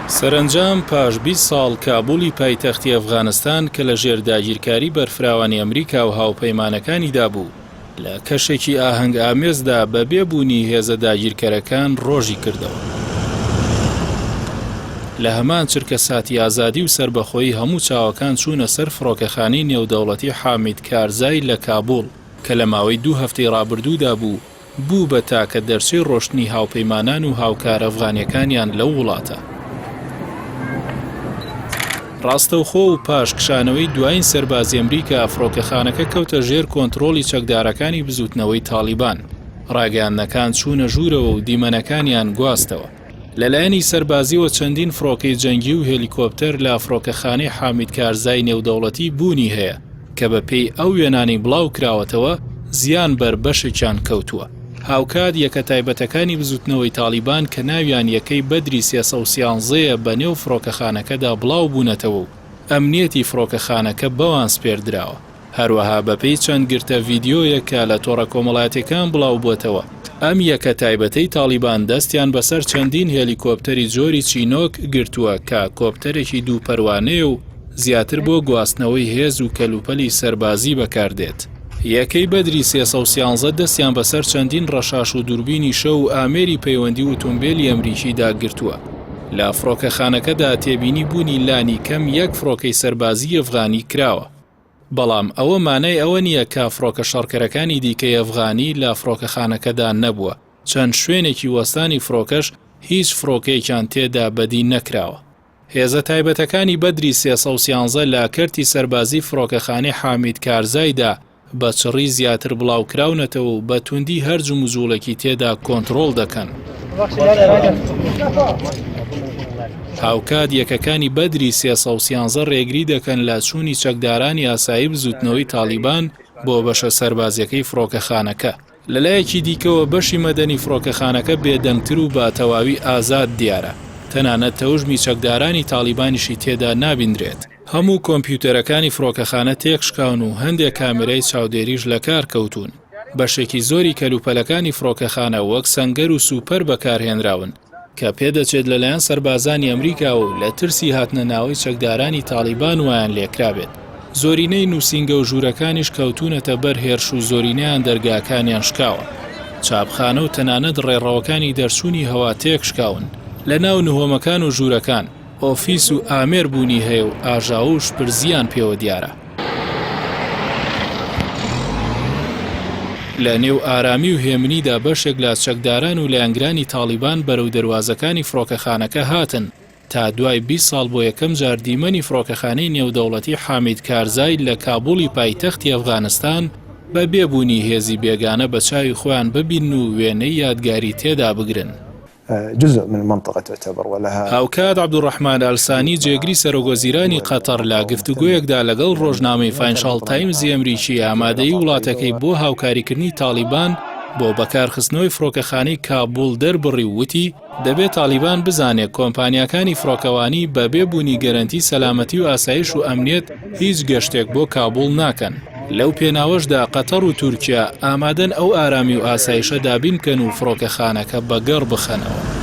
سەرنجام پاش 20 ساڵ کابولی پایتەختی ئەفغانستان کە لە ژێر داگیرکاری بەرفراوانی ئەمریکا و هاوپەیمانەکانیدا بوو لە کەشێکی ئاهەنگ ئامێزدا بە بێبوونی هێزە داگیرکەرەکان ڕۆژی کردەوە. لە هەمان چرکە ساتی ئازادی و سربەخۆیی هەموو چاوەکان چوونە سەر فڕۆکەخانەی نێودەوڵەتی حامید کارزای لە کابوڵ کە لە ماوەی 2 هەفتەی ڕابردوودا بوو بە تاکە دەرچەی ڕۆشتنی هاوپەیمانان و هاوکار ئەفغانیەکانیان لەو وڵاتە. ڕاستەوخۆ و پاش کشانەوەی دوایین سەربازی ئەمریکا فڕۆکەخانەکە کەوتە ژێر کۆنتڕۆڵی چەکدارەکانی بزوتنەوەی تالیبان. ڕاگەیاندنەکان چوونە ژوورەوە و دیمەنەکانیان گواستەوە. لەلایەنی سەربازیەوە چەندین فڕۆکەی جەنگی و هێلیکۆپتەر لە فڕۆکەخانەی حامید کارزای نێودەوڵەتی بوونی هەیە کە بەپێی ئەو وێنانی بڵاو کراوەتەوە زیان بەر بەشێکیان کەوتووە. هاوکات یەکە تایبەتەکانی بزوتنەوەی تالیبان کە ناویان یەکەی بەدری 313 بە نێو فڕۆکەخانەکەدا بڵاو بوونەتەوە و ئەمنیەتی فڕۆکەخانەکە بەوان سپێردراوە. هەروەها بەپێی چەند گرتە ڤیدیۆیەکە لە تۆڕە کۆمەڵایەتیەکان بڵاو بووەتەوە. ئەم یەکە تایبەتەی تالیبان دەستیان بەسەر چەندین هێلیکۆپتەری جۆری چینۆک گرتووە کە کۆپتەرێکی دوو پەروانەیە و زیاتر بۆ گواستنەوەی هێز و کەلوپەلی سەربازی بەکاردێت. یەکەی بەدری 313 دەستیان بەسەر چەندین ڕەشاش و دووربینی شەو و ئامێری پەیوەندی و ئۆتۆمبیلی ئەمریکیدا گرتووە. لە فڕۆکەخانەکەدا تێبینی بوونی لانی کەم یەک فڕۆکەی سەربازی ئەفغانی کراوە. بەڵام ئەوە مانای ئەوە نییە کە فڕۆکە شەڕکەرەکانی دیکەی ئەفغانی لە فڕۆکەخانەکەدا نەبووە. چەند شوێنێکی وەستانی فڕۆکەش هیچ فڕۆکەیەکیان تێدا بەدی نەکراوە. هێزە تایبەتەکانی بەدری 313 لە کەرتی سەربازی فڕۆکەخانەی حامید کارزایدا بە چڕی زیاتر بڵاو کراونەتەوە و بە توندی هەرج و مزوڵێکی تێدا کۆنتڕۆڵ دەکەن. هاوکات یەکەکانی بەدری 313 ڕێگری دەکەن لە چوونی چەکدارانی ئاسایی بزوتنەوەی تالیبان بۆ بەشە سەربازیەکەی فڕۆکەخانەکە. لەلایەکی دیکەوە بەشی مەدەنی فڕۆکەخانەکە بێدەنگتر و بە تەواوی ئازاد دیارە. تەنانەت تەوژمی چەکدارانی تالیبانیشی تێدا نابیندرێت. هەموو کۆمپیوتەرەکانی فڕۆکەخانە تێکشکاون و هەندێک کامێرەی چاودێریش لە کار کەوتون. بەشێکی زۆری کەلوپەلەکانی فڕۆکەخانە وەک سەنگەر و سوپەر بەکارهێنراون کە پێدەچێت لەلایەن سەربازانی ئەمریکا و لە ترسی هاتنە ناوەی چەکدارانی تالیبان وایان لێکرابێت. زۆرینەی نووسینگە و ژوورەکانیش کەوتونەتە بەر هێرش و زۆرینەیان دەرگاکانیان شکاوە. چاپخانە و تەنانەت ڕێڕەوەکانی دەرچوونی هەوا تێکشکاون. لە ناو نهۆمەکان و ژوورەکان ئۆفیس و ئامێر بوونی هەیە و ئاژاوش پرزیان پێوە دیارە. لە نێو ئارامی و هێمنیدا بەشێک لە چەکداران و لایەنگرانی تالیبان بەرەو دەواازەکانی فڕۆکەخانەکە هاتن تا دوای 20 ساڵ بۆ یەکەم جار دیمەنی فڕۆکەخانەی نێودەوڵەتی حامید کارزای لە کابولی پایتەختی ئەفغانستان بە بێبوونی هێزی بێگانە بە چاوی خۆیان ببین و وێنەی یادگاری تێدا بگرن. جزء من المنطقة تعتبر ولها. هاوکات عەبدوڕەحمان ئەلسانی جێگری سەرۆکوەزیرانی قەتەر لە گفتوگۆیەکدا لەگەڵ ڕۆژنامەی فاینانشال تایمزی ئەمریکی ئامادەی وڵاتەکەی بۆ هاوکاریکردنی تالیبان بۆ بەکارخستنەوەی فڕۆکەخانەی کابوڵ دەربڕی وتی دەبێت تالیبان بزانێت کۆمپانیاکانی فڕۆکەوانی بە بێبوونی گەرەنتی سەلامەتی و ئاسایش و ئەمنیەت هیچ گەشتێک بۆ کابوڵ ناکەن. لەو پێناوەشدا قەتەر و تورکیا ئامادەن ئەو ئارامی و ئاسایشە دابین بکەن و فڕۆکەخانەکە بەگەڕ بخەنەوە.